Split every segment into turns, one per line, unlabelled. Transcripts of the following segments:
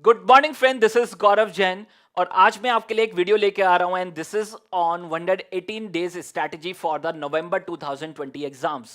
Good morning friend, this is Gaurav Jain और आज मैं आपके लिए एक वीडियो लेके आ रहा हूं and this is on 118 days strategy for the November 2020 exams.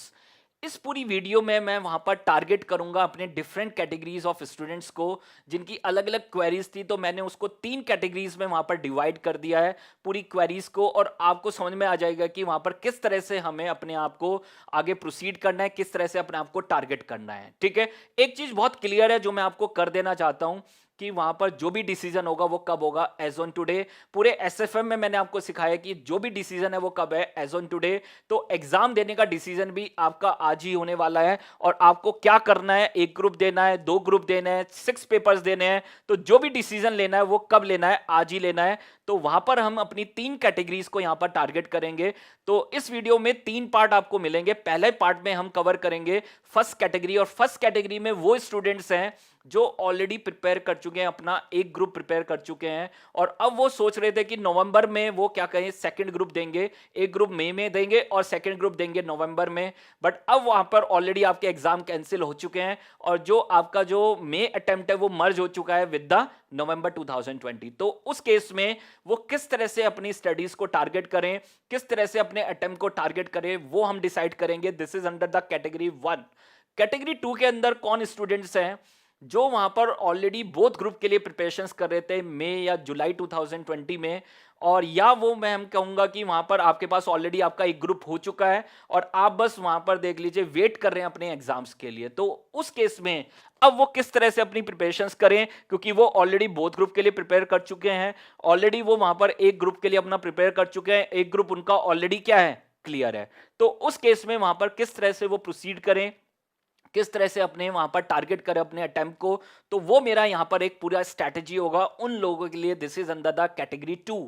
इस पूरी वीडियो में मैं वहां पर टारगेट करूंगा अपने डिफरेंट कैटेगरीज ऑफ स्टूडेंट्स को जिनकी अलग अलग क्वेरीज थी। तो मैंने उसको 3 कैटेगरीज में वहां पर डिवाइड कर दिया है पूरी क्वेरीज को, और आपको समझ में आ जाएगा कि वहां पर किस तरह से हमें अपने आप को आगे प्रोसीड करना है, किस तरह से अपने आप को टारगेट करना है। ठीक है, एक चीज बहुत क्लियर है जो मैं आपको कर देना चाहता हूं कि वहां पर जो भी डिसीजन होगा वो कब होगा, एज ऑन टुडे। पूरे एसएफएम में मैंने आपको सिखाया कि जो भी डिसीजन है वो कब है, एज ऑन टुडे। तो एग्जाम देने का डिसीजन भी आपका आज ही होने वाला है और आपको क्या करना है, एक ग्रुप देना है, 2 ग्रुप देने हैं, 6 पेपर्स देने हैं। तो जो भी डिसीजन लेना है वो कब लेना है, आज ही लेना है। तो वहां पर हम अपनी 3 कैटेगरीज को यहां पर टारगेट करेंगे। तो इस वीडियो में 3 पार्ट आपको मिलेंगे। पहले पार्ट में हम कवर करेंगे फर्स्ट कैटेगरी, और फर्स्ट कैटेगरी में वो स्टूडेंट्स हैं जो ऑलरेडी प्रिपेयर कर चुके हैं, अपना एक ग्रुप प्रिपेयर कर चुके हैं और अब वो सोच रहे थे कि नवंबर में वो क्या कहें, सेकंड ग्रुप देंगे। एक ग्रुप मई में देंगे और सेकंड ग्रुप देंगे नवंबर में। बट अब वहां पर ऑलरेडी आपके एग्जाम कैंसिल हो चुके हैं और जो आपका जो मई अटेम्प्ट है वो मर्ज हो चुका है विद द नवंबर 2020। तो उस केस में वो किस तरह से अपनी स्टडीज को टारगेट करें, किस तरह से अपने अटेम्प्ट को टारगेट करें, वो हम डिसाइड करेंगे। This is under the category 1। Category 2 के अंदर कौन स्टूडेंट्स हैं जो वहां पर ऑलरेडी बोथ ग्रुप के लिए प्रिपरेशंस कर रहे थे मई या जुलाई 2020 में, और या वो मैं हम कहूंगा कि वहां पर आपके पास ऑलरेडी आपका एक ग्रुप हो चुका है और आप बस वहां पर देख लीजिए वेट कर रहे हैं अपने एग्जाम्स के लिए। तो उस केस में अब वो किस तरह से अपनी प्रिपरेशंस करें, क्योंकि वो ऑलरेडी बोथ ग्रुप के लिए प्रिपेयर कर चुके हैं। ऑलरेडी वो वहां पर एक ग्रुप के लिए अपना प्रिपेयर कर चुके हैं, एक ग्रुप उनका ऑलरेडी क्या है, क्लियर है। तो उस केस में वहां पर किस तरह से वो प्रोसीड करें, किस तरह से अपने वहां पर टारगेट करें अपने अटेम्प्ट को, तो वो मेरा यहां पर एक पूरा स्ट्रैटेजी होगा उन लोगों के लिए। This is under the category 2।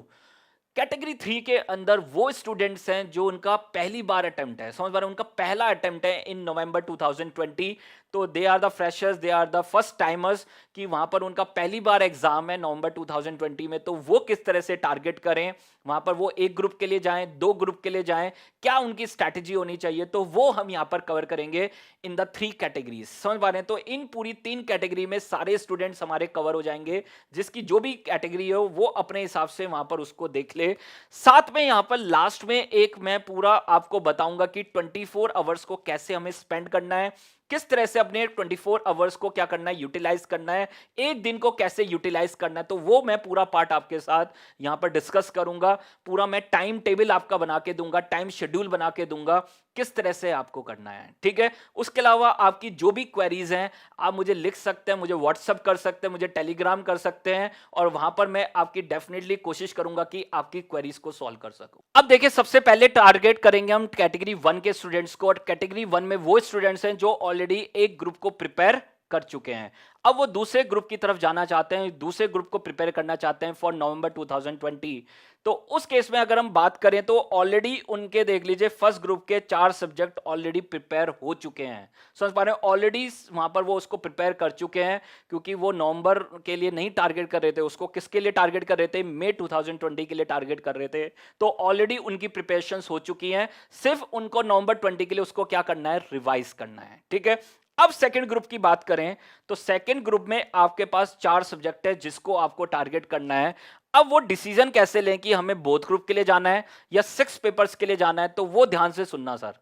Category 3 के अंदर वो स्टूडेंट्स हैं जो उनका पहली बार अटेम्प्ट है, समझ पा रहे हैं, उनका पहला अटेम्प्ट है इन नवंबर 2020। तो they are the freshers, they are the first timers, कि वहां पर उनका पहली बार एग्जाम है नवंबर 2020 में। तो वो किस तरह से टारगेट करें, वहां पर वो एक ग्रुप के लिए जाएं, 2 ग्रुप के लिए जाएं, क्या उनकी स्ट्रैटेजी होनी चाहिए, तो वो हम यहां पर कवर करेंगे इन द 3 कैटेगरीज। समझ पा रहे हैं, तो इन पूरी 3 कैटेगरी में सारे स्टूडेंट्स हमारे कवर हो जाएंगे। जिसकी जो भी कैटेगरी हो वो अपने हिसाब से वहां पर उसको देख ले। साथ में यहां पर लास्ट में एक मैं पूरा आपको बताऊंगा कि 24 आवर्स को कैसे हमें स्पेंड करना है, किस तरह से अपने 24 आवर्स को क्या करना है, यूटिलाइज करना है, एक दिन को कैसे यूटिलाइज करना है। तो वो मैं पूरा पार्ट आपके साथ यहां पर डिस्कस करूंगा। पूरा मैं टाइम टेबल आपका बना के दूंगा, टाइम शेड्यूल बना के दूंगा, किस तरह से आपको करना है। ठीक है, उसके अलावा आपकी जो भी क्वेरीज हैं आप मुझे लिख सकते हैं, मुझे व्हाट्सअप कर सकते हैं, मुझे टेलीग्राम कर सकते हैं, और वहां पर मैं आपकी डेफिनेटली कोशिश करूंगा कि आपकी क्वेरीज को सॉल्व कर सकूं। अब देखिए, सबसे पहले टारगेट करेंगे हम कैटेगरी 1 के स्टूडेंट्स को, और कैटेगरी 1 में वो स्टूडेंट्स हैं जो ऑलरेडी एक ग्रुप को प्रिपेयर कर चुके हैं। अब वो दूसरे ग्रुप की तरफ जाना चाहते हैं, दूसरे ग्रुप को प्रिपेयर करना चाहते हैं फॉर नवंबर 2020। तो उस केस में अगर हम बात करें तो ऑलरेडी उनके देख लीजिए फर्स्ट ग्रुप के 4 सब्जेक्ट ऑलरेडी प्रिपेयर हो चुके हैं। समझ पा रहे हैं, ऑलरेडी वहां पर वो उसको प्रिपेयर कर चुके हैं, क्योंकि वो नवंबर के लिए नहीं टारगेट कर रहे थे, उसको किसके लिए टारगेट कर रहे थे, मई 2020 के लिए टारगेट कर रहे थे। तो ऑलरेडी उनकी प्रिपरेशन हो चुकी है, सिर्फ उनको नवंबर 20 के लिए उसको क्या करना है, रिवाइज करना है। ठीक है, अब सेकंड ग्रुप की बात करें तो सेकंड ग्रुप में आपके पास 4 सब्जेक्ट है जिसको आपको टारगेट करना है। अब वो डिसीजन कैसे लें कि हमें बोथ ग्रुप के लिए जाना है या 6 पेपर्स के लिए जाना है, तो वो ध्यान से सुनना सर।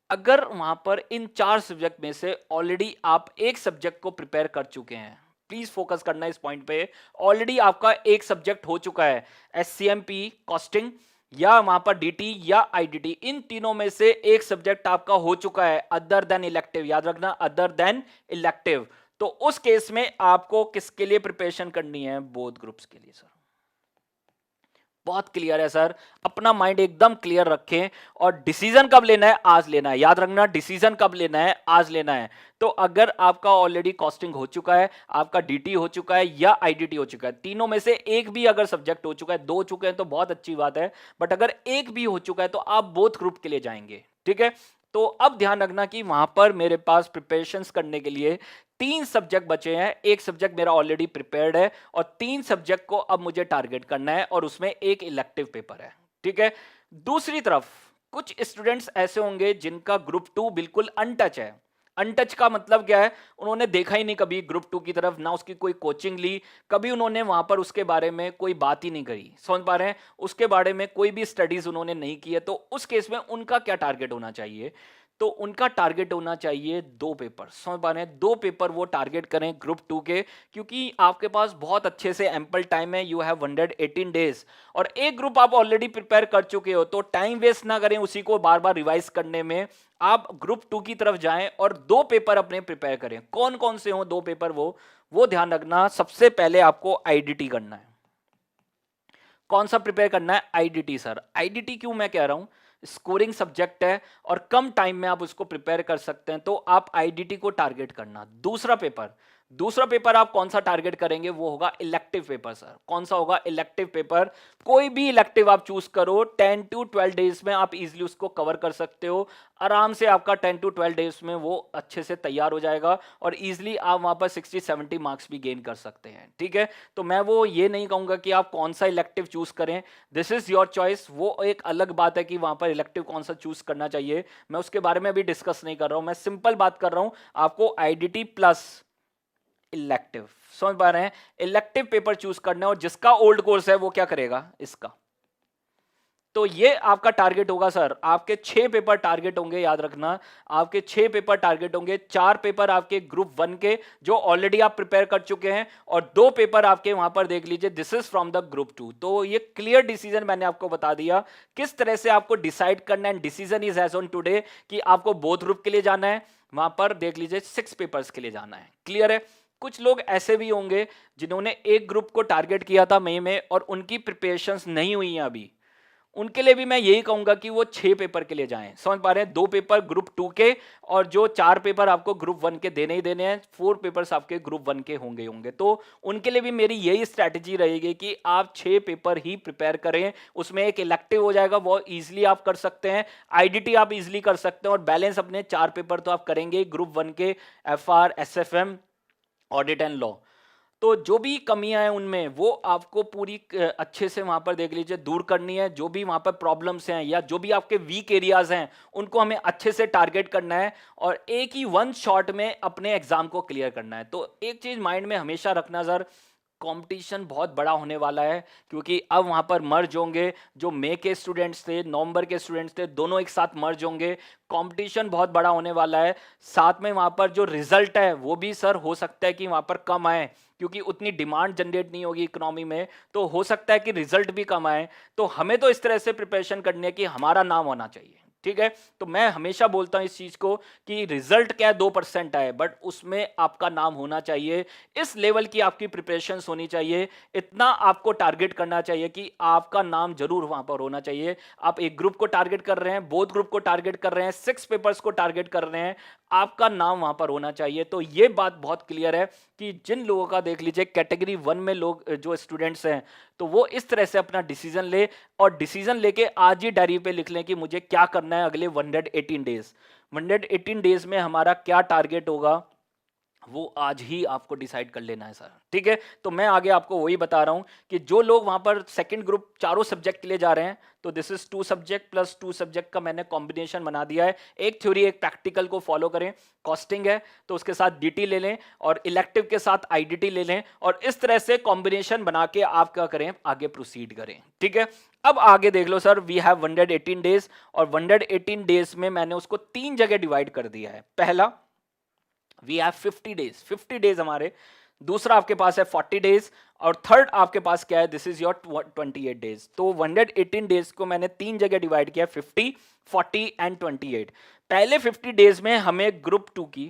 अगर वहां पर इन 4 सब्जेक्ट में से ऑलरेडी आप एक सब्जेक्ट को प्रिपेयर कर चुके हैं, प्लीज फोकस करना इस पॉइंट पे, ऑलरेडी आपका एक सब्जेक्ट हो चुका है, एससीएमपी कॉस्टिंग या वहां पर डीटी या आईडीटी, इन तीनों में से एक सब्जेक्ट आपका हो चुका है अदर देन इलेक्टिव, याद रखना अदर देन इलेक्टिव। तो उस केस में आपको किसके लिए प्रिपरेशन करनी है, बोथ ग्रुप्स के लिए सर। बहुत क्लियर है सर, अपना माइंड एकदम क्लियर रखें, और डिसीजन कब लेना है, आज लेना है, याद रखना डिसीजन कब लेना है, आज लेना है। तो अगर आपका ऑलरेडी कॉस्टिंग हो चुका है, आपका डीटी हो चुका है या आईडीटी हो चुका है, तीनों में से एक भी अगर सब्जेक्ट हो चुका है, 2 चुके हैं तो बहुत अच्छी बात है, बट अगर एक भी हो चुका है तो आप बोथ ग्रुप के लिए जाएंगे। ठीक है, तो अब ध्यान रखना कि वहां पर मेरे पास प्रिपरेशंस करने के लिए 3 सब्जेक्ट बचे हैं, एक सब्जेक्ट मेरा ऑलरेडी प्रिपेयर्ड है और 3 सब्जेक्ट को अब मुझे टारगेट करना है, और उसमें एक इलेक्टिव पेपर है। ठीक है, दूसरी तरफ कुछ स्टूडेंट्स ऐसे होंगे जिनका ग्रुप 2 बिल्कुल अनटच है, अनटच का मतलब क्या है, उन्होंने देखा ही नहीं कभी ग्रुप टू की तरफ, ना उसकी कोई कोचिंग ली, कभी उन्होंने वहां पर उसके बारे में कोई बात ही नहीं करी, समझ पा रहे हैं, उसके बारे में कोई भी स्टडीज उन्होंने नहीं की है। तो उस केस में उनका क्या टारगेट होना चाहिए, तो उनका टारगेट होना चाहिए 2 पेपर, समझ पा रहे हैं, 2 पेपर वो टारगेट करें ग्रुप टू के, क्योंकि आपके पास बहुत अच्छे से एम्पल टाइम है, यू हैव 118 डेज, और एक ग्रुप आप ऑलरेडी प्रिपेयर कर चुके हो, तो टाइम वेस्ट ना करें उसी को बार बार रिवाइज करने में, आप ग्रुप टू की तरफ जाएं और 2 पेपर अपने प्रिपेयर करें। कौन कौन से हो 2 पेपर, वो ध्यान रखना। सबसे पहले आपको आईडीटी करना है। कौन सा प्रिपेयर करना है? IDT sir. आईडीटी क्यों मैं कह रहा हूं, स्कोरिंग सब्जेक्ट है और कम टाइम में आप उसको प्रिपेयर कर सकते हैं, तो आप आईडीटी को टारगेट करना। दूसरा पेपर आप कौन सा टारगेट करेंगे, वो होगा इलेक्टिव पेपर सर। कौन सा होगा? Elective paper. कोई भी इलेक्टिव आप चूज करो, 10 to 12 डेज में आप इजीली उसको कवर कर सकते हो। आराम से आपका 10 to 12 डेज में वो अच्छे से तैयार हो जाएगा और इजीली आप वहां पर 60-70 मार्क्स भी गेन कर सकते हैं, ठीक है। तो मैं वो ये नहीं कहूंगा कि आप कौन सा इलेक्टिव चूज करें, दिस इज योर चॉइस। वो एक अलग बात है कि वहां पर इलेक्टिव कौन सा चूज करना चाहिए, मैं उसके बारे में भी डिस्कस नहीं कर रहा हूं, मैं सिंपल बात कर रहा हूं, आपको आईडीटी प्लस इलेक्टिव, समझ पा रहे हैं, इलेक्टिव पेपर चूज करना है। और जिसका ओल्ड कोर्स है वो क्या करेगा? इसका। तो ये आपका टारगेट होगा सर। आपके 6 पेपर टारगेट होंगे, याद रखना, आपके 6 पेपर टारगेट होंगे। 4 पेपर आपके ग्रुप 1 के जो ऑलरेडी आप प्रिपेयर कर चुके हैं, और 2 पेपर आपके वहां पर देख लीजिए, this is from the group 2। तो ये क्लियर डिसीजन मैंने आपको बता दिया किस तरह से आपको डिसाइड करना है। Decision is as on today कि आपको बोथ ग्रुप के लिए जाना है, वहां पर देख लीजिए 6 पेपर्स के लिए जाना है। क्लियर है? कुछ लोग ऐसे भी होंगे जिन्होंने एक ग्रुप को टारगेट किया था मई में और उनकी प्रिपरेशंस नहीं हुई हैं अभी, उनके लिए भी मैं यही कहूंगा कि वो 6 पेपर के लिए जाएं। समझ पा रहे हैं? 2 पेपर ग्रुप 2 के और जो 4 पेपर आपको ग्रुप 1 के देने ही देने हैं, 4 पेपर्स आपके ग्रुप 1 के होंगे। तो उनके लिए भी मेरी यही स्ट्रैटेजी रहेगी कि आप 6 पेपर ही प्रिपेयर करें, उसमें एक इलेक्टिव हो जाएगा, वो इजीली आप कर सकते हैं, आईडीटी आप इजीली कर सकते हैं, और बैलेंस अपने 4 पेपर तो आप करेंगे ग्रुप 1 के, FR, SFM, audit and law. तो जो भी कमियां हैं उनमें वो आपको पूरी अच्छे से वहां पर देख लीजिए दूर करनी है। जो भी वहां पर प्रॉब्लम्स हैं या जो भी आपके वीक एरियाज हैं उनको हमें अच्छे से टारगेट करना है और एक ही वन शॉट में अपने एग्जाम को क्लियर करना है। तो एक चीज माइंड में हमेशा रखना सर, कंपटीशन बहुत बड़ा होने वाला है, क्योंकि अब वहां पर मर्ज होंगे, जो मई के स्टूडेंट्स थे, नवंबर के स्टूडेंट्स थे, दोनों एक साथ मर्ज होंगे। कंपटीशन बहुत बड़ा होने वाला है। साथ में वहां पर जो रिजल्ट है वो भी सर हो सकता है कि वहां पर कम आए, क्योंकि उतनी डिमांड जनरेट नहीं होगी इकोनॉमी में, तो हो सकता है कि रिजल्ट भी कम आए। तो हमें तो इस तरह से प्रिपरेशन करनी है कि हमारा नाम होना चाहिए, ठीक है। तो मैं हमेशा बोलता हूं इस चीज को कि रिजल्ट क्या है, 2% आए, बट उसमें आपका नाम होना चाहिए। इस लेवल की आपकी प्रिपरेशन होनी चाहिए, इतना आपको टारगेट करना चाहिए कि आपका नाम जरूर वहां पर होना चाहिए। आप एक ग्रुप को टारगेट कर रहे हैं, बोथ ग्रुप को टारगेट कर रहे हैं, 6 पेपर्स को टारगेट कर रहे हैं, आपका नाम वहां पर होना चाहिए। तो ये बात बहुत क्लियर है कि जिन लोगों का देख लीजिए कैटेगरी 1 में लोग जो स्टूडेंट्स हैं, तो वो इस तरह से अपना डिसीजन ले, और डिसीजन लेके आज ही डायरी पे लिख लें कि मुझे क्या करना है अगले 118 डेज। 118 डेज में हमारा क्या टारगेट होगा वो आज ही आपको डिसाइड कर लेना है सर, ठीक है। तो मैं आगे आपको वही बता रहा हूं कि जो लोग वहां पर सेकंड ग्रुप चारों सब्जेक्ट के लिए जा रहे हैं, तो this is 2 subject plus 2 subject का मैंने कॉम्बिनेशन बना दिया है। एक थ्योरी एक प्रैक्टिकल को फॉलो करें। कॉस्टिंग है तो उसके साथ डीटी ले लें और इलेक्टिव के साथ आईडीटी ले लें, और इस तरह से कॉम्बिनेशन बना के आप क्या करें, आगे प्रोसीड करें, ठीक है। अब आगे देख लो सर, वी हैव 118 डेज, और 118 डेज में मैंने उसको 3 जगह डिवाइड कर दिया है। पहला, वी हैव 50 डेज, 50 डेज हमारे। दूसरा आपके पास है 40 डेज, और थर्ड आपके पास क्या है, दिस इज योर 28 डेज। तो 118 डेज को मैंने 3 जगह डिवाइड किया, 50, 40 एंड 28। पहले 50 डेज में हमें ग्रुप 2 की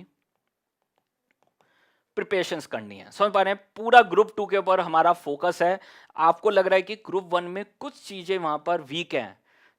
प्रिपरेशंस करनी है, समझ पा रहे हैं। पूरा ग्रुप 2 के ऊपर हमारा फोकस है। आपको लग रहा है कि ग्रुप 1 में कुछ चीजें वहां पर वीक हैं,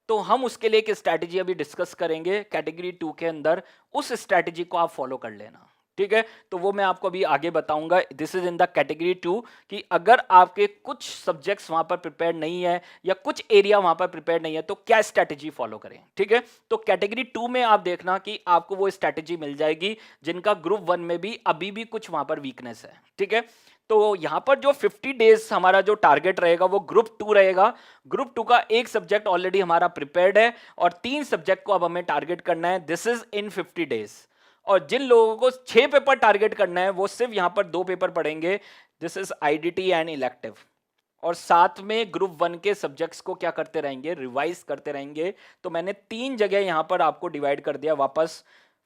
तो हम उसके लिए एक स्ट्रैटेजी अभी डिस्कस करेंगे कैटेगरी 2 के अंदर। उस स्ट्रैटेजी को आप फॉलो कर लेना, ठीक है। तो वो मैं आपको अभी आगे बताऊंगा। This is in the category 2 कि अगर आपके कुछ सब्जेक्ट्स वहां पर प्रिपेयर नहीं है या कुछ एरिया वहां पर प्रिपेयर नहीं है तो क्या स्ट्रैटेजी फॉलो करें, ठीक है। तो कैटेगरी 2 में आप देखना कि आपको वो स्ट्रैटेजी मिल जाएगी जिनका ग्रुप 1 में भी अभी भी कुछ वहां पर वीकनेस है, ठीक है। तो यहां पर जो 50 डेज हमारा जो टारगेट रहेगा वो ग्रुप 2 रहेगा। ग्रुप 2 का एक सब्जेक्ट ऑलरेडी हमारा प्रिपेयर्ड है और 3 सब्जेक्ट को अब हमें टारगेट करना है, दिस इज इन 50 डेज। और जिन लोगों को 6 पेपर टारगेट करना है वो सिर्फ यहां पर 2 पेपर पढ़ेंगे, this is IDT and elective, और साथ में ग्रुप 1 के सब्जेक्ट्स को क्या करते रहेंगे, रिवाइज करते रहेंगे। तो मैंने 3 जगह यहां पर आपको डिवाइड कर दिया वापस,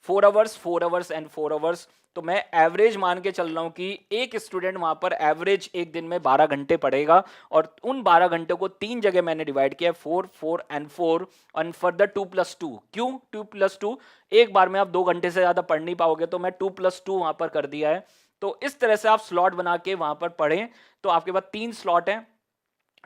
4 आवर्स, 4 आवर्स एंड 4 आवर्स। तो मैं एवरेज मान के चल रहा हूं कि एक स्टूडेंट वहां पर एवरेज एक दिन में 12 घंटे पढ़ेगा, और उन 12 घंटों को 3 जगह मैंने डिवाइड किया, 4, 4 एंड 4, एंड फर्दर 2+2। क्यों 2+2? एक बार में आप 2 घंटे से ज्यादा पढ़ नहीं पाओगे, तो मैं 2+2 वहां पर कर दिया है। तो इस तरह से आप स्लॉट बना के वहां पर पढ़ें। तो आपके पास 3 स्लॉट हैं,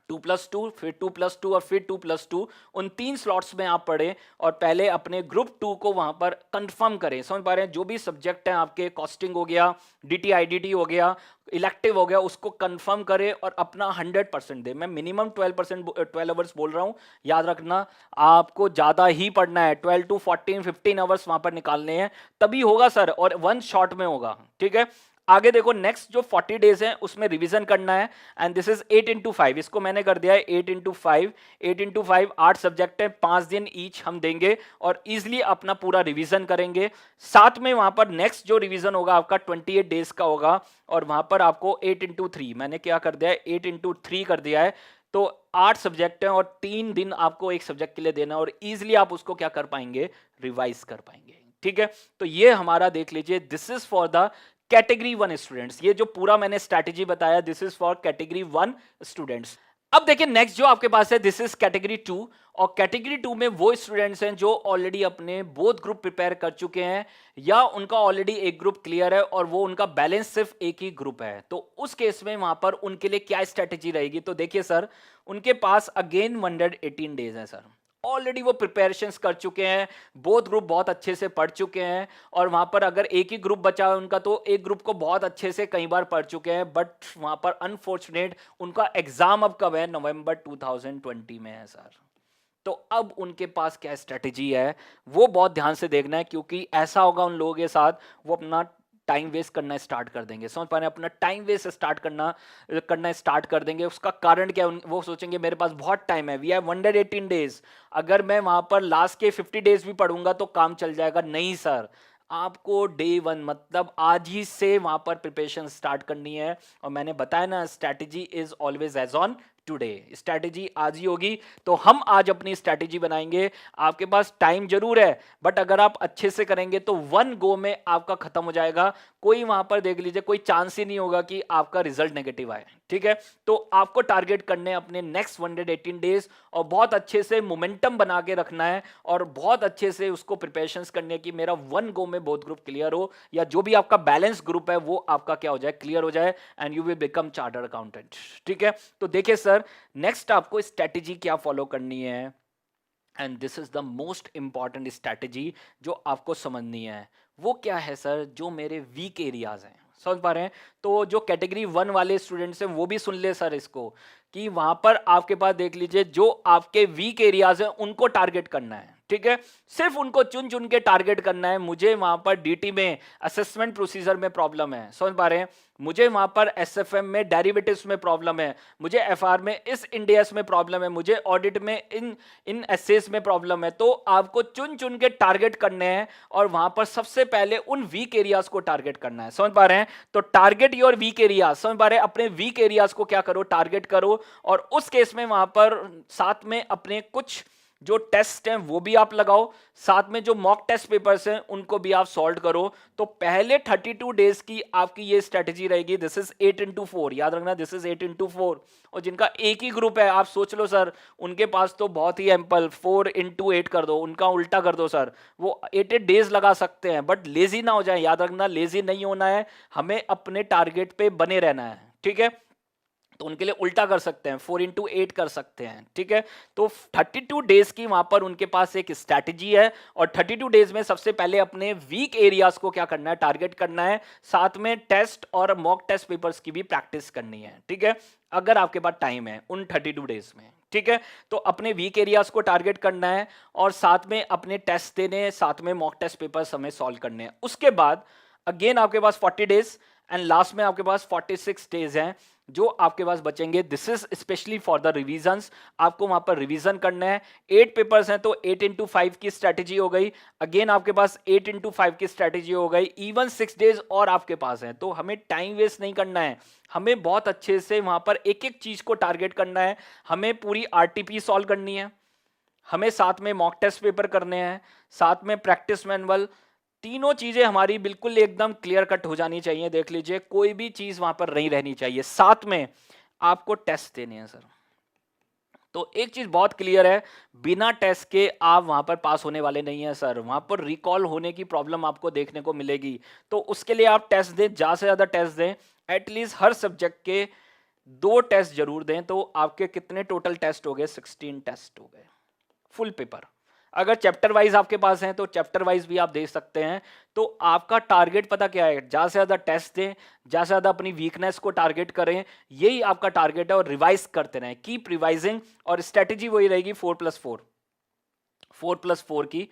2+2, फिर 2+2 और फिर 2+2। उन 3 स्लॉट्स में आप पढ़ें और पहले अपने ग्रुप 2 को वहां पर कंफर्म करें। समझ पा रहे हैं? जो भी सब्जेक्ट हैं आपके, कॉस्टिंग हो गया, डीटी आईडीटी हो गया, इलेक्टिव हो गया, उसको कंफर्म करें और अपना 100% दे। मैं मिनिमम 12 आवर्स बोल रहा हूं, याद रखना आपको ज्यादा ही पढ़ना है, 12 to 14, 15 आवर्स वहां पर निकालने हैं, तभी होगा सर, और 1 शॉट में होगा। ठीक है, आगे देखो, नेक्स्ट जो 40 डेज है उसमें रिवीजन करना है, एंड दिस इज 8x5। इसको मैंने कर दिया है 8x5। 8x5 8 सब्जेक्ट है, 5 दिन ईच हम देंगे और इजिली अपना पूरा रिवीजन करेंगे। साथ में वहां पर नेक्स्ट जो रिवीजन होगा आपका 28 डेज का होगा, और वहां पर आपको 8x3 मैंने क्या कर दिया है, 8x3 कर दिया है। तो 8 सब्जेक्ट हैं और 3 दिन आपको एक सब्जेक्ट के लिए देना, और इजिली आप उसको क्या कर पाएंगे, रिवाइज कर पाएंगे। ठीक है, तो ये हमारा देख लीजिए, this is for the category 1 students. ये जो पूरा मैंने स्ट्रैटेजी बताया, this is for category 1 students. अब देखिए नेक्स्ट जो आपके पास है, दिस इज कैटेगरी 2, और कैटेगरी 2 में वो स्टूडेंट्स हैं जो ऑलरेडी अपने बोथ ग्रुप प्रिपेयर कर चुके हैं, या उनका ऑलरेडी एक ग्रुप क्लियर है और वो उनका बैलेंस सिर्फ एक ही ग्रुप है। तो उस केस में वहां पर उनके लिए क्या स्ट्रैटेजी रहेगी? तो देखिए सर, उनके पास अगेन 118 डेज है सर, ऑलरेडी वो प्रिपरेशंस कर चुके हैं, बोथ ग्रुप बहुत अच्छे से पढ़ चुके हैं, और वहां पर अगर एक ही ग्रुप बचा है उनका, तो एक ग्रुप को बहुत अच्छे से कई बार पढ़ चुके हैं, बट वहां पर अनफॉर्चुनेट उनका एग्जाम अब कब है, नवंबर 2020 में है सर। तो अब उनके पास क्या स्ट्रेटेजी है वो बहुत ध्यान से देखना है, क्योंकि ऐसा होगा उन लोगों के साथ, वो अपना टाइम वेस्ट करना स्टार्ट कर देंगे। समझ पा रहे हैं? अपना टाइम वेस्ट करना स्टार्ट कर देंगे। उसका कारण क्या है? वो सोचेंगे मेरे पास बहुत टाइम है, वी हैव 118 डेज, अगर मैं वहां पर लास्ट के 50 डेज भी पढ़ूंगा तो काम चल जाएगा। नहीं सर, आपको डे 1 मतलब आज ही से वहां पर प्रिपरेशन स्टार्ट करनी है। और मैंने बताया ना, strategy is always as on today, strategy आज ही होगी। तो हम आज अपनी स्ट्रैटेजी बनाएंगे। आपके पास टाइम जरूर है, बट अगर आप अच्छे से करेंगे तो 1 गो में आपका खत्म हो जाएगा। कोई वहां पर देख लीजिए, कोई चांस ही नहीं होगा कि आपका रिजल्ट नेगेटिव आए। ठीक है, तो आपको टारगेट करने अपने नेक्स्ट 118 डेज, और बहुत अच्छे से मोमेंटम बना के रखना है, और बहुत अच्छे से उसको प्रिपरेशंस करने की, मेरा 1 गो में बोथ ग्रुप क्लियर हो, या जो भी आपका बैलेंस ग्रुप है वो आपका क्या हो जाए, क्लियर हो जाए, and you will become chartered accountant. ठीक है, तो देखिए सर, नेक्स्ट आपको स्ट्रैटेजी क्या फॉलो करनी है, and this is the most important strategy जो आपको समझनी है। वो क्या है सर? जो मेरे वीक एरियाज हैं, समझ पा रहे हैं? तो जो कैटेगरी 1 वाले स्टूडेंट्स हैं वो भी सुन ले सर इसको, कि वहां पर आपके पास देख लीजिए, जो आपके वीक एरियाज हैं उनको टारगेट करना है। ठीक है, सिर्फ उनको चुन चुन के टारगेट करना है। मुझे वहां पर डीटी में असेसमेंट प्रोसीजर में प्रॉब्लम है, समझ पा रहे हैं? मुझे वहां पर एसएफएम में डेरिवेटिव्स में प्रॉब्लम है, मुझे एफआर में इस इंडियस में प्रॉब्लम है, मुझे ऑडिट में इन एसेस में प्रॉब्लम है। तो आपको चुन चुन के टारगेट करने हैं, और वहां पर सबसे पहले उन वीक एरियाज को टारगेट करना है। समझ पा रहे हैं? तो टारगेट योर वीक एरियाज। समझ पा रहे हैं? अपने वीक एरियाज को क्या करो, टारगेट करो, और उस केस में वहां पर साथ में अपने कुछ जो टेस्ट हैं वो भी आप लगाओ, साथ में जो मॉक टेस्ट पेपर्स हैं उनको भी आप सॉल्व करो। तो पहले 32 डेज की आपकी ये स्ट्रेटेजी रहेगी। दिस इज 8x4, याद रखना, दिस इज 8x4। और जिनका एक ही ग्रुप है, आप सोच लो सर, उनके पास तो बहुत ही एम्पल, 4x8 कर दो, उनका उल्टा कर दो सर, वो 8 डेज लगा सकते हैं। बट लेजी ना हो जाए, याद रखना, लेजी नहीं होना है, हमें अपने टारगेट पे बने रहना है। ठीक है, तो उनके लिए उल्टा कर सकते हैं, 4x8 कर सकते हैं। ठीक है, तो 32 डेज की वहां पर उनके पास एक स्ट्रैटेजी है, और 32 डेज में सबसे पहले अपने वीक एरियाज को क्या करना है, टारगेट करना है, साथ में टेस्ट और मॉक टेस्ट पेपर्स की भी प्रैक्टिस करनी है। ठीक है, अगर आपके पास टाइम है उन 32 डेज में। ठीक है, तो अपने वीक एरियाज को टारगेट करना है, और साथ में अपने टेस्ट देने हैं, साथ में मॉक टेस्ट पेपर्स हमें सॉल्व करने हैं। उसके बाद अगेन आपके पास 40 डेज, एंड लास्ट में आपके पास 46 डेज हैं, जो आपके पास बचेंगे, this is specially for the revisions. आपको वहां पर रिवीजन करना है। 8 पेपर्स हैं तो 8x5 की स्ट्रेटेजी हो गई। अगेन आपके पास 8x5 की स्ट्रेटेजी हो गई। इवन 6 डेज और आपके पास है, तो हमें टाइम वेस्ट नहीं करना है। हमें बहुत अच्छे से वहां पर एक एक चीज को टारगेट करना है। हमें पूरी आरटीपी सॉल्व करनी है, हमें साथ में मॉक टेस्ट पेपर करने हैं, साथ में प्रैक्टिस मैनुअल। तीनों चीजें हमारी बिल्कुल एकदम क्लियर कट हो जानी चाहिए। देख लीजिए, कोई भी चीज वहां पर नहीं रहनी चाहिए। साथ में आपको टेस्ट देने हैं सर। तो एक चीज बहुत क्लियर है, बिना टेस्ट के आप वहां पर पास होने वाले नहीं है सर। वहां पर रिकॉल होने की प्रॉब्लम आपको देखने को मिलेगी। तो उसके लिए आप टेस्ट दें, ज्यादा से ज्यादा टेस्ट दें। एटलीस्ट हर सब्जेक्ट के 2 टेस्ट जरूर दें। तो आपके कितने टोटल टेस्ट हो गए? 16 टेस्ट हो गए फुल पेपर। अगर चैप्टर वाइज आपके पास हैं तो चैप्टर वाइज भी आप दे सकते हैं। तो आपका टारगेट पता क्या है? ज्यादा से ज्यादा टेस्ट दें, ज्यादा से ज्यादा अपनी वीकनेस को टारगेट करें। यही आपका टारगेट है। और रिवाइज करते रहें, कीप रिवाइजिंग। और स्ट्रेटेजी वही रहेगी 4+4, 4+4 की।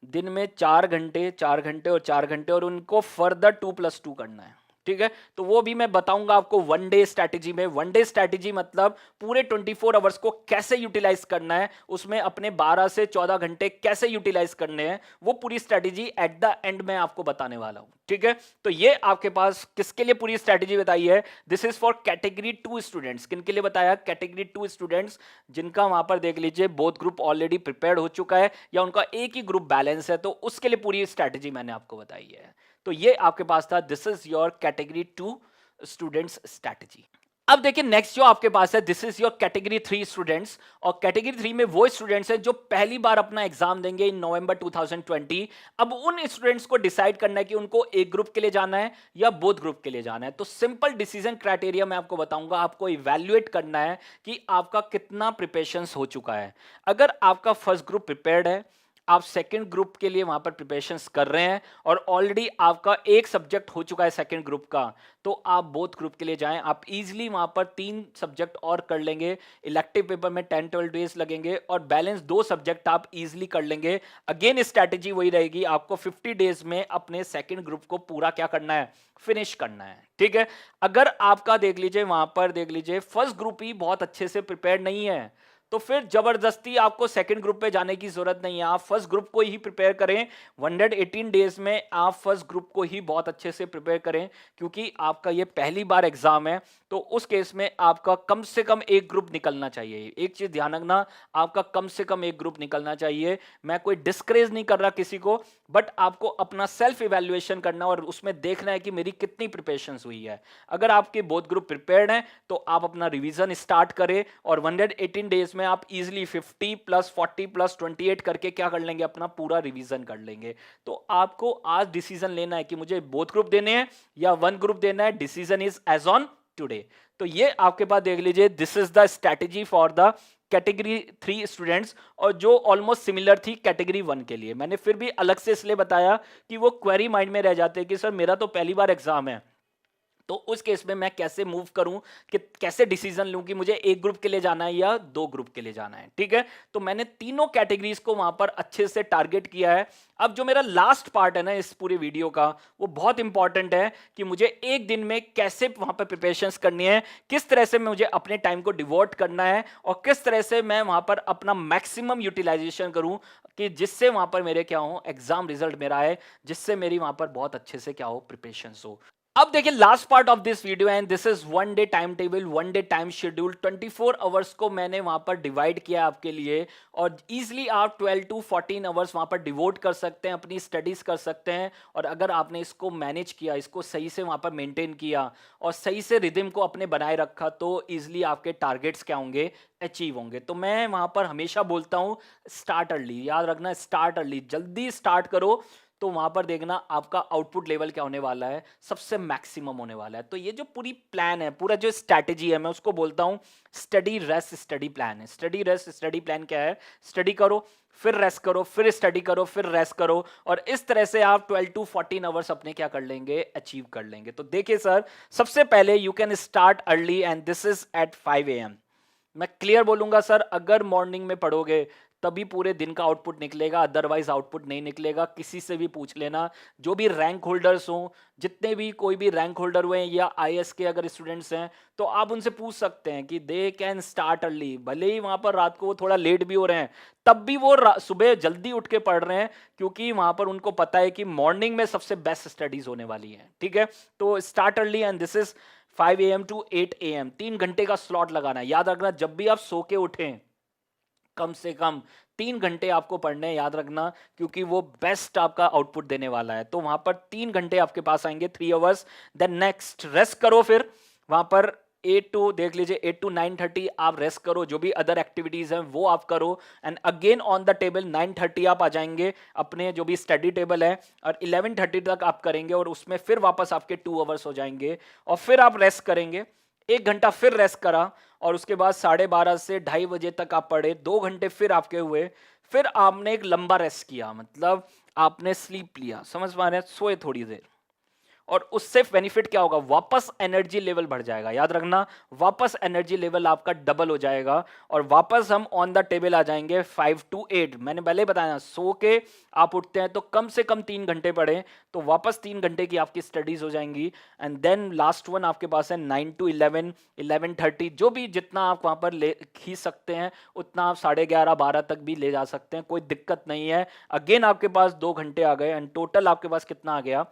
दिन में 4 घंटे, 4 घंटे और 4 घंटे, और उनको फर्दर 2+2 करना है। ठीक है, तो वो भी मैं बताऊंगा आपको वन डे स्ट्रैटेजी में। वन डे स्ट्रैटेजी मतलब पूरे 24 आवर्स को कैसे यूटिलाइज करना है, उसमें अपने 12 से 14 घंटे कैसे यूटिलाइज करने हैं, वो पूरी स्ट्रैटेजी एट द एंड में आपको बताने वाला हूं। ठीक है, तो ये आपके पास किसके लिए पूरी स्ट्रैटेजी बताई है? This is for category 2 students. किनके लिए बताया? कैटेगरी 2 स्टूडेंट्स, जिनका वहां पर देख लीजिए बोथ ग्रुप ऑलरेडी प्रिपेयर्ड हो चुका है या उनका एक ही ग्रुप बैलेंस है, तो उसके लिए पूरी स्ट्रैटेजी मैंने आपको बताई है। तो ये आपके पास था, this is your category 2 students strategy. अब देखिए नेक्स्ट जो आपके पास है, this is your category 3 students. और कैटेगरी 3 में वो स्टूडेंट्स हैं जो पहली बार अपना एग्जाम देंगे इन नवंबर 2020। अब उन स्टूडेंट्स को डिसाइड करना है कि उनको एक ग्रुप के लिए जाना है या बोथ ग्रुप के लिए जाना है। तो सिंपल डिसीजन क्राइटेरिया मैं आपको बताऊंगा। आपको इवैल्यूएट करना है कि आपका कितना प्रिपरेशन हो चुका है। अगर आपका फर्स्ट ग्रुप प्रिपेयर्ड है, आप सेकंड ग्रुप के लिए वहां पर प्रिपरेशंस कर रहे हैं और ऑलरेडी आपका एक सब्जेक्ट हो चुका है सेकंड ग्रुप का, तो आप बोथ ग्रुप के लिए जाएं। आप इजीली वहां पर 3 सब्जेक्ट और कर लेंगे। इलेक्टिव पेपर में 10-12 डेज लगेंगे और बैलेंस 2 सब्जेक्ट आप इजीली कर लेंगे। अगेन स्ट्रैटेजी वही रहेगी, आपको 50 डेज में अपने सेकंड ग्रुप को पूरा क्या करना है? फिनिश करना है। ठीक है, अगर आपका देख लीजिए वहां पर देख लीजिए फर्स्ट ग्रुप ही बहुत अच्छे से प्रिपेयर नहीं है, तो फिर जबरदस्ती आपको सेकंड ग्रुप पे जाने की जरूरत नहीं है। आप फर्स्ट ग्रुप को ही प्रिपेयर करें। 118 डेज में आप फर्स्ट ग्रुप को ही बहुत अच्छे से प्रिपेयर करें, क्योंकि आपका ये पहली बार एग्जाम है। तो उस केस में आपका कम से कम एक ग्रुप निकलना चाहिए। एक चीज ध्यान रखना, आपका कम से कम एक ग्रुप निकलना चाहिए। मैं कोई डिस्करेज नहीं कर रहा किसी को, बट आपको अपना सेल्फ इवैल्यूएशन करना और उसमें देखना है कि मेरी कितनी प्रिपरेशन हुई है। अगर आपके बोथ ग्रुप प्रिपेयर्ड हैं तो आप अपना रिवीजन स्टार्ट करें और 118 डेज में आप इजीली 50 प्लस 40 प्लस 28 करके क्या कर लेंगे? अपना पूरा रिवीजन कर लेंगे। तो आपको आज डिसीजन लेना है कि मुझे बोथ ग्रुप देने हैं या वन ग्रुप देना है। Decision is as on today. तो ये आपके पास देख लीजिए, this is the strategy for the category 3 students, और जो ऑलमोस्ट सिमिलर थी कैटेगरी 1 के लिए। मैंने फिर भी अलग से इसलिए बताया कि वो क्वेरी माइंड में रह जाते हैं कि सर मेरा तो पहली बार एग्जाम है, तो उस केस में मैं कैसे मूव करूं, कि कैसे डिसीजन लूं कि मुझे एक ग्रुप के लिए जाना है या 2 ग्रुप के लिए जाना है। ठीक है, तो मैंने तीनों कैटेगरीज को वहां पर अच्छे से टारगेट किया है। अब जो मेरा लास्ट पार्ट है ना इस पूरे वीडियो का, वो बहुत इंपॉर्टेंट है कि मुझे एक दिन में कैसे वहां पर प्रिपरेशंस करनी है, किस तरह से मुझे अपने टाइम को डिवोट करना है और किस तरह से मैं वहां पर अपना मैक्सिमम यूटिलाइजेशन करूं कि जिससे वहां पर मेरे क्या हो, एग्जाम रिजल्ट मेरा है, जिससे मेरी वहां पर बहुत अच्छे से क्या हो, प्रिपरेशंस हो। अब देखिए last part of this video and this is one day time table, one day time schedule. 24 hours को मैंने वहां पर डिवाइड किया आपके लिए, और इजीली आप 12 to 14 आवर्स वहां पर डिवोट कर सकते हैं, अपनी स्टडीज कर सकते हैं। और अगर आपने इसको मैनेज किया, इसको सही से वहां पर मेंटेन किया और सही से रिदम को अपने बनाए रखा, तो इजीली आपके टारगेट्स क्या होंगे, अचीव होंगे। तो मैं वहां पर हमेशा बोलता हूं, स्टार्ट अर्ली। याद रखना, स्टार्ट अर्ली, जल्दी स्टार्ट करो, तो वहां पर देखना आपका आउटपुट लेवल क्या होने वाला है, सबसे मैक्सिमम होने वाला है। तो ये जो पूरी प्लान है, पूरा जो स्ट्रैटेजी है, मैं उसको बोलता हूं स्टडी रेस्ट स्टडी प्लान है। स्टडी रेस्ट स्टडी प्लान क्या है? स्टडी करो, फिर रेस्ट करो, फिर स्टडी करो, फिर रेस्ट करो, और इस तरह से आप 12 to 14 आवर्स अपने क्या कर लेंगे, अचीव कर लेंगे। तो देखिए सर, सबसे पहले you can start early and this is at 5 AM। मैं क्लियर बोलूंगा सर, अगर मॉर्निंग में पढ़ोगे तभी पूरे दिन का आउटपुट निकलेगा, अदरवाइज आउटपुट नहीं निकलेगा। किसी से भी पूछ लेना, जो भी रैंक होल्डर्स हों, जितने भी कोई भी रैंक होल्डर हुए या आईएएस के अगर स्टूडेंट्स हैं, तो आप उनसे पूछ सकते हैं कि दे कैन स्टार्ट अर्ली। भले ही वहां पर रात को वो थोड़ा लेट भी हो रहे हैं, तब भी वो सुबह जल्दी उठ के पढ़ रहे हैं, क्योंकि वहां पर उनको पता है कि मॉर्निंग में सबसे बेस्ट स्टडीज होने वाली है। ठीक है, तो start early and this is 5 AM to 8 AM, 3 घंटे का स्लॉट लगाना है। याद रखना, जब भी आप सो के उठें, कम से कम 3 घंटे आपको पढ़ने हैं, याद रखना, क्योंकि वो बेस्ट आपका आउटपुट देने वाला है। तो वहां पर 3 घंटे आपके पास आएंगे, 3 आवर्स। देन नेक्स्ट रेस्ट करो, फिर वहां पर 8 टू देख लीजिए 8 to 9:30 आप रेस्ट करो, जो भी अदर एक्टिविटीज हैं वो आप करो। And again on the table 9:30 आप आ जाएंगे अपने जो भी स्टडी टेबल है, और 11:30 तक आप करेंगे, और उसमें फिर वापस आपके 2 आवर्स हो जाएंगे, और फिर आप रेस्ट करेंगे। 1 घंटा फिर रेस्ट करा, और उसके बाद 12:30 से 2:30 बजे तक आप पढ़े, 2 घंटे फिर आपके हुए। फिर आपने एक लंबा रेस्ट किया, मतलब आपने स्लीप लिया, समझ पा रहे हैं, सोए थोड़ी देर, और उससे बेनिफिट क्या होगा, वापस एनर्जी लेवल बढ़ जाएगा। याद रखना, वापस एनर्जी लेवल आपका डबल हो जाएगा, और वापस हम ऑन द टेबल आ जाएंगे 5 to 8। मैंने पहले बताया, सो के आप उठते हैं तो कम से कम 3 घंटे पढ़ें, तो वापस 3 घंटे की आपकी स्टडीज हो जाएंगी। एंड देन लास्ट वन आपके पास है 9 to 11, 11:30, जो भी जितना आप वहां पर ले खींच सकते हैं उतना आप 11:30, 12 तक भी ले जा सकते हैं, कोई दिक्कत नहीं है। अगेन आपके पास 2 घंटे आ गए, एंड टोटल आपके पास कितना आ गया,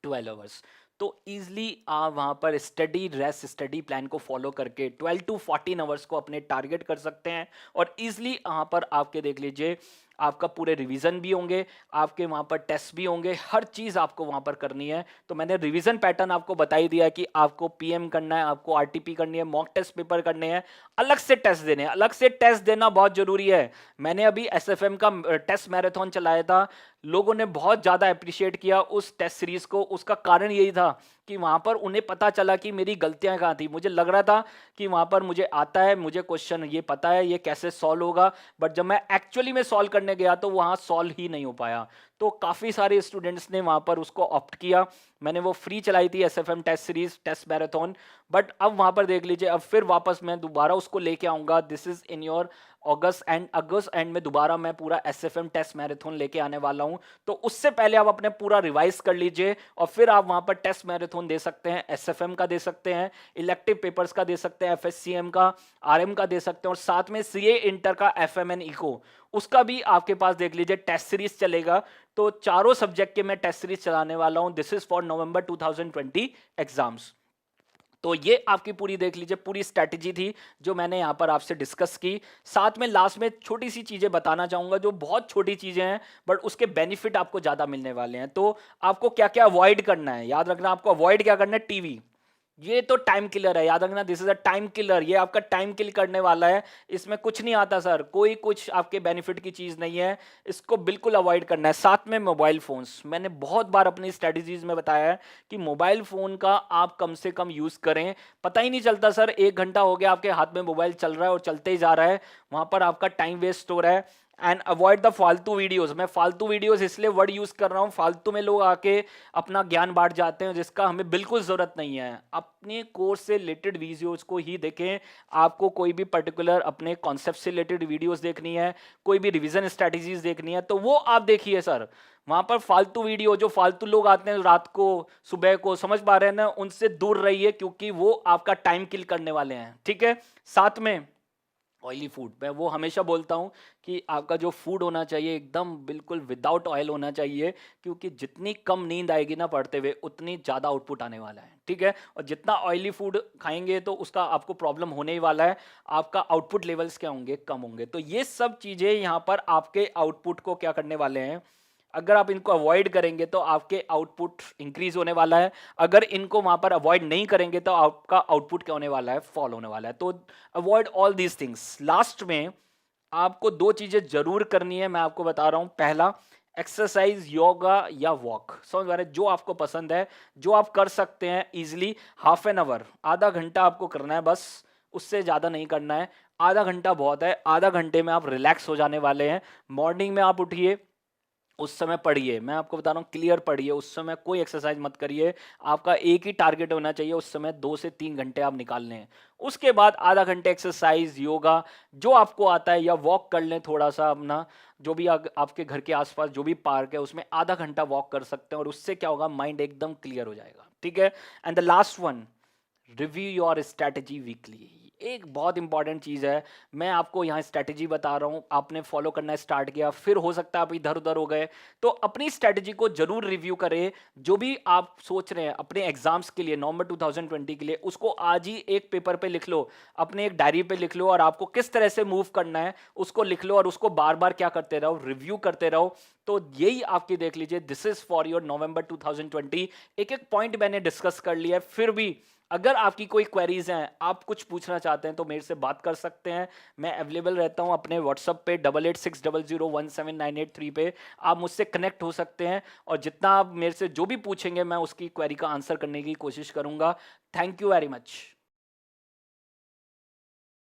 12 आवर्स। तो इजिली आप वहां पर स्टडी रेस्ट स्टडी प्लान को फॉलो करके 12 to 14 आवर्स को अपने टारगेट कर सकते हैं, और इजिली वहां पर आपके देख लीजिए आपका पूरे रिवीजन भी होंगे, आपके वहां पर टेस्ट भी होंगे, हर चीज आपको वहां पर करनी है। तो मैंने रिवीजन पैटर्न आपको बता ही दिया कि आपको पीएम करना है, आपको आरटीपी करनी है, मॉक टेस्ट पेपर करने हैं, अलग से टेस्ट देने हैं। अलग से टेस्ट देना बहुत जरूरी है। मैंने अभी एसएफएम का टेस्ट मैराथन चलाया था, लोगों ने बहुत ज्यादा अप्रिशिएट किया उस टेस्ट सीरीज को। उसका कारण यही था कि वहां पर उन्हें पता चला कि मेरी गलतियां कहाँ थी। मुझे लग रहा था कि वहां पर मुझे आता है, मुझे क्वेश्चन ये पता है ये कैसे सॉल्व होगा, बट जब मैं एक्चुअली में सॉल्व करने गया तो वहां सॉल्व ही नहीं हो पाया। तो काफी सारे स्टूडेंट्स ने वहां पर उसको ऑप्ट किया। मैंने वो फ्री चलाई थी SFM test series test marathon, but अब वहां पर देख लीजिए, अब फिर वापस मैं दोबारा उसको लेके आऊंगा। This is in your August and में दोबारा मैं पूरा एसएफएम टेस्ट मैराथन लेके आने वाला हूं। तो उससे पहले आप अपने पूरा रिवाइज कर लीजिए, और फिर आप वहां पर टेस्ट मैराथन दे सकते हैं, एसएफएम का दे सकते हैं, इलेक्टिव पेपर्स का दे सकते हैं, एफएससीएम का, आरएम का दे सकते हैं, और साथ में सीए इंटर का एफएमएन इको उसका भी आपके पास देख लीजिए टेस्ट सीरीज चलेगा। तो चारों सब्जेक्ट के मैं टेस्ट सीरीज चलाने वाला हूं। This is for November 2020 exams. तो ये आपकी पूरी देख लीजिए पूरी स्ट्रैटेजी थी जो मैंने यहाँ पर आपसे डिस्कस की। साथ में लास्ट में छोटी सी चीजें बताना चाहूंगा, जो बहुत छोटी चीजें हैं बट उसके बेनिफिट आपको ज्यादा मिलने वाले हैं। तो आपको क्या क्या अवॉइड करना है, याद रखना, आपको अवॉइड क्या करना है, टीवी। ये तो टाइम किलर है, याद रखना, this is a time killer. ये आपका टाइम किल करने वाला है, इसमें कुछ नहीं आता सर, कोई कुछ आपके बेनिफिट की चीज नहीं है, इसको बिल्कुल अवॉइड करना है। साथ में मोबाइल फोन्स, मैंने बहुत बार अपनी स्ट्रेटजीज में बताया है कि मोबाइल फोन का आप कम से कम यूज करें। पता ही नहीं चलता सर, 1 घंटा हो गया आपके हाथ में मोबाइल चल रहा है और चलते ही जा रहा है, वहां पर आपका टाइम वेस्ट हो रहा है। एंड अवॉइड द फालतू वीडियोस। मैं फालतू वीडियोस इसलिए वर्ड यूज कर रहा हूँ, फालतू में लोग आके अपना ज्ञान बांट जाते हैं जिसका हमें बिल्कुल जरूरत नहीं है। अपने कोर्स से रिलेटेड वीडियोस को ही देखें। आपको कोई भी पर्टिकुलर अपने कॉन्सेप्ट से रिलेटेड वीडियोस देखनी है, कोई भी रिवीजन स्ट्रेटजीज देखनी है, तो वो आप देखिए सर। वहां पर फालतू वीडियो, जो फालतू लोग आते हैं रात को सुबह को, समझ पा रहे हैं ना, उनसे दूर रहिए, क्योंकि वो आपका टाइम किल करने वाले हैं। ठीक है, साथ में ऑयली फूड, मैं वो हमेशा बोलता हूँ कि आपका जो फूड होना चाहिए एकदम बिल्कुल विदाउट ऑयल होना चाहिए, क्योंकि जितनी कम नींद आएगी ना पढ़ते हुए, उतनी ज़्यादा आउटपुट आने वाला है। ठीक है, और जितना ऑयली फूड खाएंगे तो उसका आपको प्रॉब्लम होने ही वाला है, आपका आउटपुट लेवल्स क्या होंगे, कम होंगे। तो ये सब चीज़ें यहाँ पर आपके आउटपुट को क्या करने वाले हैं, अगर आप इनको अवॉइड करेंगे तो आपके आउटपुट इंक्रीज होने वाला है, अगर इनको वहां पर अवॉइड नहीं करेंगे तो आपका आउटपुट क्या होने वाला है, फॉल होने वाला है। तो avoid all these things. Last में आपको 2 चीजें जरूर करनी है, मैं आपको बता रहा हूं। पहला, एक्सरसाइज, योगा या वॉक, समझ रहे, जो आपको पसंद है, जो आप कर सकते हैं इजिली। ½ एन आवर, आधा घंटा आपको करना है बस, उससे ज्यादा नहीं करना है। आधा घंटा बहुत है, आधा घंटे में आप रिलैक्स हो जाने वाले हैं। मॉर्निंग में आप उठिए, उस समय पढ़िए, मैं आपको बता रहा हूँ क्लियर पढ़िए, उस समय कोई एक्सरसाइज मत करिए। आपका एक ही टारगेट होना चाहिए, उस समय 2 से 3 घंटे आप निकाल लें। उसके बाद आधा घंटे एक्सरसाइज, योगा जो आपको आता है, या वॉक कर लें थोड़ा सा अपना, जो भी आपके घर के आसपास जो भी पार्क है उसमें आधा घंटा वॉक कर सकते हैं, और उससे क्या होगा, माइंड एकदम क्लियर हो जाएगा। ठीक है। And the last one, review your strategy weekly. एक बहुत इंपॉर्टेंट चीज है। मैं आपको यहाँ स्ट्रैटेजी बता रहा हूँ, आपने फॉलो करना स्टार्ट किया, फिर हो सकता है आप इधर उधर हो गए, तो अपनी स्ट्रैटेजी को जरूर रिव्यू करें। जो भी आप सोच रहे हैं अपने एग्जाम्स के लिए, नवंबर 2020 के लिए, उसको आज ही एक पेपर पे लिख लो, अपने एक डायरी पे लिख लो, और आपको किस तरह से मूव करना है उसको लिख लो, और उसको बार बार क्या करते रहो, रिव्यू करते रहो। तो यही आपकी देख लीजिए, दिस इज फॉर योर नवंबर 2020। एक एक पॉइंट मैंने डिस्कस कर लिया है। फिर भी अगर आपकी कोई क्वेरीज हैं, आप कुछ पूछना चाहते हैं, तो मेरे से बात कर सकते हैं। मैं अवेलेबल रहता हूं अपने व्हाट्सएप पे 8860017983 पे। आप मुझसे कनेक्ट हो सकते हैं, और जितना आप मेरे से जो भी पूछेंगे मैं उसकी क्वेरी का आंसर करने की कोशिश करूंगा। Thank you very much.